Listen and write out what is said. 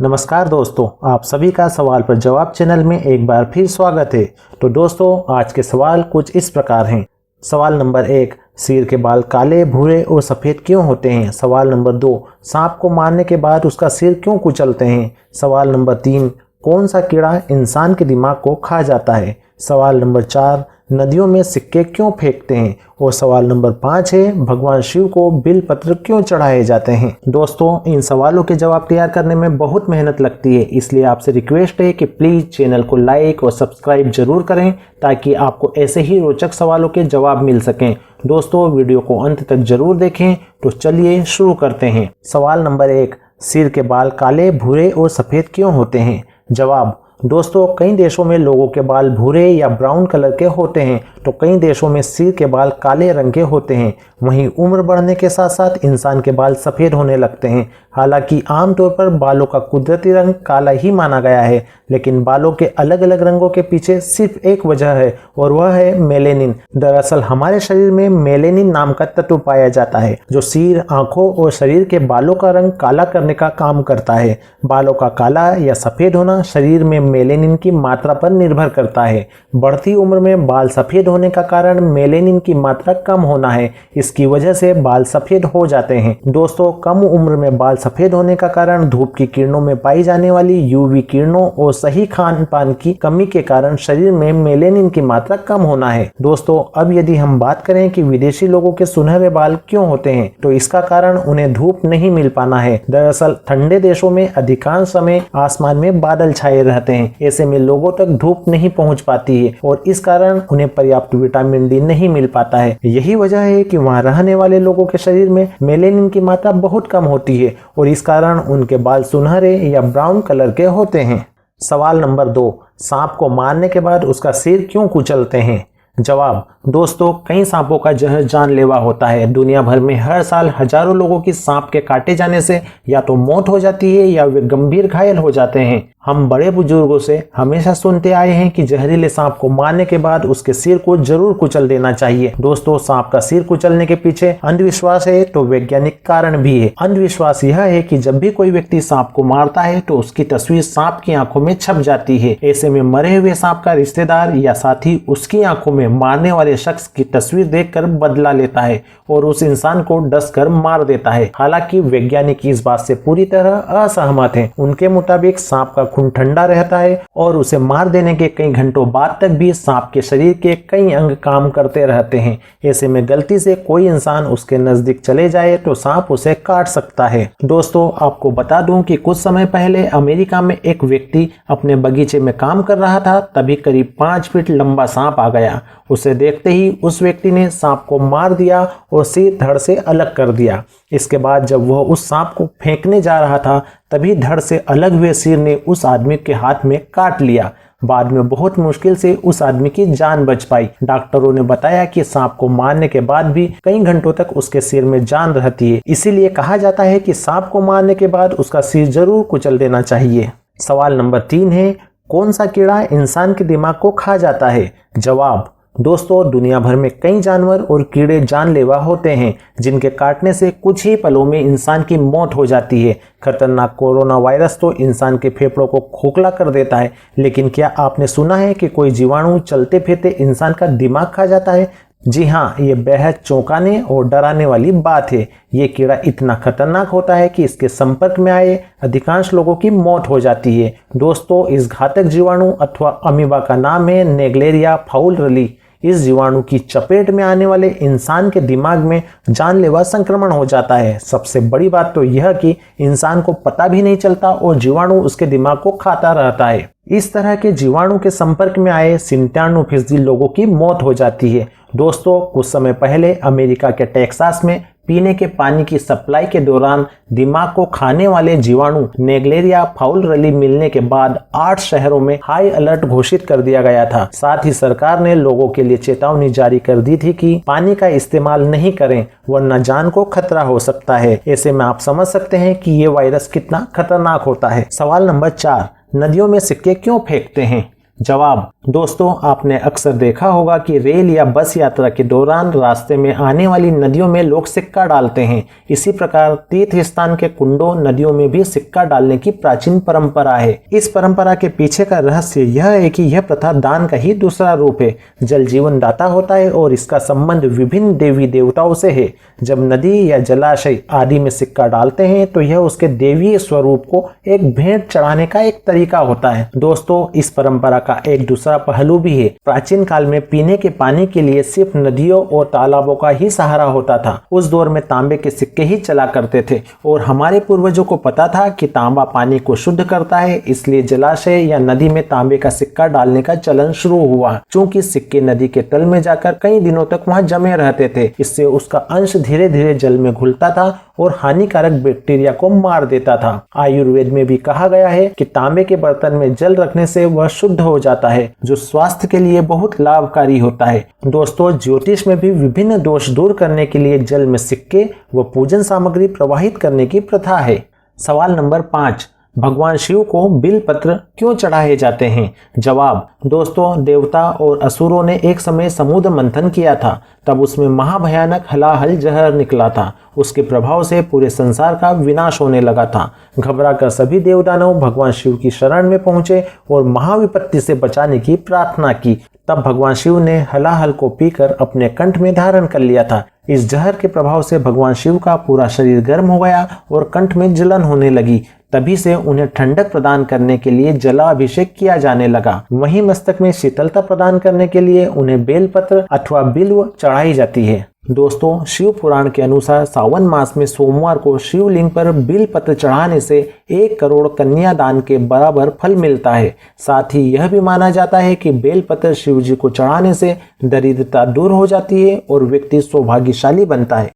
नमस्कार दोस्तों, आप सभी का सवाल पर जवाब चैनल में एक बार फिर स्वागत है। तो दोस्तों, आज के सवाल कुछ इस प्रकार हैं। सवाल नंबर 1, सिर के बाल काले, भूरे और सफ़ेद क्यों होते हैं? सवाल नंबर 2, सांप को मारने के बाद उसका सिर क्यों कुचलते हैं? सवाल नंबर 3, कौन सा कीड़ा इंसान के दिमाग को खा जाता है? सवाल नंबर 4, नदियों में सिक्के क्यों फेंकते हैं? और सवाल नंबर 5 है, भगवान शिव को बिल पत्र क्यों चढ़ाए जाते हैं? दोस्तों, इन सवालों के जवाब तैयार करने में बहुत मेहनत लगती है, इसलिए आपसे रिक्वेस्ट है कि प्लीज़ चैनल को लाइक और सब्सक्राइब जरूर करें ताकि आपको ऐसे ही रोचक सवालों के जवाब मिल सकें। दोस्तों, वीडियो को अंत तक जरूर देखें। तो चलिए शुरू करते हैं। सवाल नंबर 1, सिर के बाल काले, भूरे और सफ़ेद क्यों होते हैं? जवाब, दोस्तों, कई देशों में लोगों के बाल भूरे या ब्राउन कलर के होते हैं, तो कई देशों में सिर के बाल काले रंग के होते हैं। वहीं उम्र बढ़ने के साथ साथ इंसान के बाल सफ़ेद होने लगते हैं। हालांकि आमतौर पर बालों का कुदरती रंग काला ही माना गया है, लेकिन बालों के अलग अलग रंगों के पीछे सिर्फ एक वजह है और वह है मेलेनिन। दरअसल हमारे शरीर में मेलेनिन नाम का तत्व पाया जाता है जो सिर, आंखों और शरीर के बालों का रंग काला करने का काम करता है। बालों का काला या सफ़ेद होना शरीर में मेलेनिन की मात्रा पर निर्भर करता है। बढ़ती उम्र में बाल सफ़ेद होने का कारण मेलेनिन की मात्रा कम होना है। इसकी वजह से बाल सफ़ेद हो जाते हैं। दोस्तों, कम उम्र में बाल सफ़ेद होने का कारण धूप की किरणों में पाई जाने वाली यूवी किरणों और सही खान पान की कमी के कारण शरीर में मेलेनिन की मात्रा कम होना है। दोस्तों, अब यदि हम बात करें कि विदेशी लोगों के सुनहरे बाल क्यों होते हैं, तो इसका कारण उन्हें धूप नहीं मिल पाना है। दरअसल ठंडे देशों में अधिकांश समय आसमान में बादल छाए रहते हैं। ऐसे में लोगों तक धूप नहीं पहुंच पाती है और इस कारण उन्हें पर्याप्त विटामिन डी नहीं मिल पाता है। यही वजह है कि वहां रहने वाले लोगों के शरीर में मेलेनिन की मात्रा बहुत कम होती है और इस कारण उनके बाल सुनहरे या ब्राउन कलर के होते हैं। सवाल नंबर 2, सांप को मारने के बाद उसका सिर क्यों कुचलते हैं? जवाब, दोस्तों, कई सांपों का जहर जानलेवा होता है। दुनिया भर में हर साल हजारों लोगों की सांप के काटे जाने से या तो मौत हो जाती है या वे गंभीर घायल हो जाते हैं। हम बड़े बुजुर्गों से हमेशा सुनते आए हैं कि जहरीले सांप को मारने के बाद उसके सिर को जरूर कुचल देना चाहिए। दोस्तों, सांप का सिर कुचलने के पीछे अंधविश्वास है तो वैज्ञानिक कारण भी है। अंधविश्वास यह है कि जब भी कोई व्यक्ति सांप को मारता है तो उसकी तस्वीर सांप की आंखों में छप जाती है। ऐसे में मरे हुए सांप का रिश्तेदार या साथी उसकी आंखों में मारने वाले शख्स की तस्वीर देखकर बदला लेता है और उस इंसान को डसकर मार देता है। हालांकि वैज्ञानिक इस बात से पूरी तरह असहमत हैं। उनके मुताबिक सांप का खून ठंडा रहता है और उसे मार देने के कई घंटों बाद तक भी सांप के शरीर के कई अंग काम करते रहते हैं। ऐसे में गलती से कोई इंसान उसके नजदीक चले जाए तो सांप उसे काट सकता है। दोस्तों, आपको बता दूं कि कुछ समय पहले अमेरिका में एक व्यक्ति अपने बगीचे में काम कर रहा था, तभी करीब 5 फीट लंबा सांप आ गया। उसे देखते ही उस व्यक्ति ने सांप को मार दिया और सिर धड़ से अलग कर दिया। इसके बाद जब वह उस सांप को फेंकने जा रहा था, तभी धड़ से अलग हुए सिर ने उस आदमी के हाथ में काट लिया। बाद में बहुत मुश्किल से उस आदमी की जान बच पाई। डॉक्टरों ने बताया कि सांप को मारने के बाद भी कई घंटों तक उसके सिर में जान रहती है। इसीलिए कहा जाता है कि सांप को मारने के बाद उसका सिर जरूर कुचल देना चाहिए। सवाल नंबर 3 है, कौन सा कीड़ा इंसान के दिमाग को खा जाता है? जवाब, दोस्तों, दुनिया भर में कई जानवर और कीड़े जानलेवा होते हैं जिनके काटने से कुछ ही पलों में इंसान की मौत हो जाती है। खतरनाक कोरोना वायरस तो इंसान के फेफड़ों को खोखला कर देता है, लेकिन क्या आपने सुना है कि कोई जीवाणु चलते फिरते इंसान का दिमाग खा जाता है? जी हाँ, ये बेहद चौंकाने और डराने वाली बात है। ये कीड़ा इतना खतरनाक होता है कि इसके संपर्क में आए अधिकांश लोगों की मौत हो जाती है। दोस्तों, इस घातक जीवाणु अथवा अमीबा का नाम है नेग्लेरिया फाउलरली। इस जीवाणु की चपेट में आने वाले इंसान के दिमाग में जानलेवा संक्रमण हो जाता है। सबसे बड़ी बात तो यह कि इंसान को पता भी नहीं चलता और जीवाणु उसके दिमाग को खाता रहता है। इस तरह के जीवाणु के संपर्क में आए 97% लोगों की मौत हो जाती है। दोस्तों, कुछ समय पहले अमेरिका के टेक्सास में पीने के पानी की सप्लाई के दौरान दिमाग को खाने वाले जीवाणु नेग्लेरिया फाउलरली मिलने के बाद 8 शहरों में हाई अलर्ट घोषित कर दिया गया था। साथ ही सरकार ने लोगों के लिए चेतावनी जारी कर दी थी कि पानी का इस्तेमाल नहीं करें वरना जान को खतरा हो सकता है। ऐसे में आप समझ सकते हैं कि ये वायरस कितना खतरनाक होता है। सवाल नंबर 4, नदियों में सिक्के क्यों फेंकते हैं? जवाब, दोस्तों आपने अक्सर देखा होगा कि रेल या बस यात्रा के दौरान रास्ते में आने वाली नदियों में लोग सिक्का डालते हैं। इसी प्रकार तीर्थ स्थान के कुंडों नदियों में भी सिक्का डालने की प्राचीन परंपरा है। इस परंपरा के पीछे का रहस्य यह है कि यह प्रथा दान का ही दूसरा रूप है। जल जीवन दाता होता है और इसका संबंध विभिन्न देवी देवताओं से है। जब नदी या जलाशय आदि में सिक्का डालते हैं तो यह उसके देवीय स्वरूप को एक भेंट चढ़ाने का एक तरीका होता है। दोस्तों, इस परंपरा का एक दूसरा पहलू भी है। प्राचीन काल में पीने के पानी के लिए सिर्फ नदियों और तालाबों का ही सहारा होता था। उस दौर में तांबे के सिक्के ही चला करते थे और हमारे पूर्वजों को पता था कि तांबा पानी को शुद्ध करता है, इसलिए जलाशय या नदी में तांबे का सिक्का डालने का चलन शुरू हुआ। चूंकि सिक्के नदी के तल में जाकर कई दिनों तक वहां जमे रहते थे, इससे उसका अंश धीरे धीरे जल में घुलता था और हानिकारक बैक्टीरिया को मार देता था। आयुर्वेद में भी कहा गया है कि तांबे के बर्तन में जल रखने से वह शुद्ध हो जाता है, जो स्वास्थ्य के लिए बहुत लाभकारी होता है। दोस्तों, ज्योतिष में भी विभिन्न दोष दूर करने के लिए जल में सिक्के व पूजन सामग्री प्रवाहित करने की प्रथा है। सवाल नंबर 5, भगवान शिव को बिल पत्र क्यों चढ़ाए जाते हैं? जवाब, दोस्तों देवता और असुरों ने एक समय समुद्र मंथन किया था। तब उसमें महाभयानक हलाहल जहर निकला था। उसके प्रभाव से पूरे संसार का विनाश होने लगा था। घबराकर सभी देवदानव भगवान शिव की शरण में पहुंचे और महाविपत्ति से बचाने की प्रार्थना की। तब भगवान शिव ने हलाहल को पीकर अपने कंठ में धारण कर लिया था। इस जहर के प्रभाव से भगवान शिव का पूरा शरीर गर्म हो गया और कंठ में जलन होने लगी। तभी से उन्हें ठंडक प्रदान करने के लिए जलाभिषेक किया जाने लगा। वहीं मस्तक में शीतलता प्रदान करने के लिए उन्हें बेलपत्र अथवा बिल्व चढ़ाई जाती है। दोस्तों, शिव पुराण के अनुसार सावन मास में सोमवार को शिवलिंग पर बिल पत्र चढ़ाने से 1 करोड़ कन्यादान के बराबर फल मिलता है। साथ ही यह भी माना जाता है कि बेल पत्र शिव जी को चढ़ाने से दरिद्रता दूर हो जाती है और व्यक्ति सौभाग्यशाली बनता है।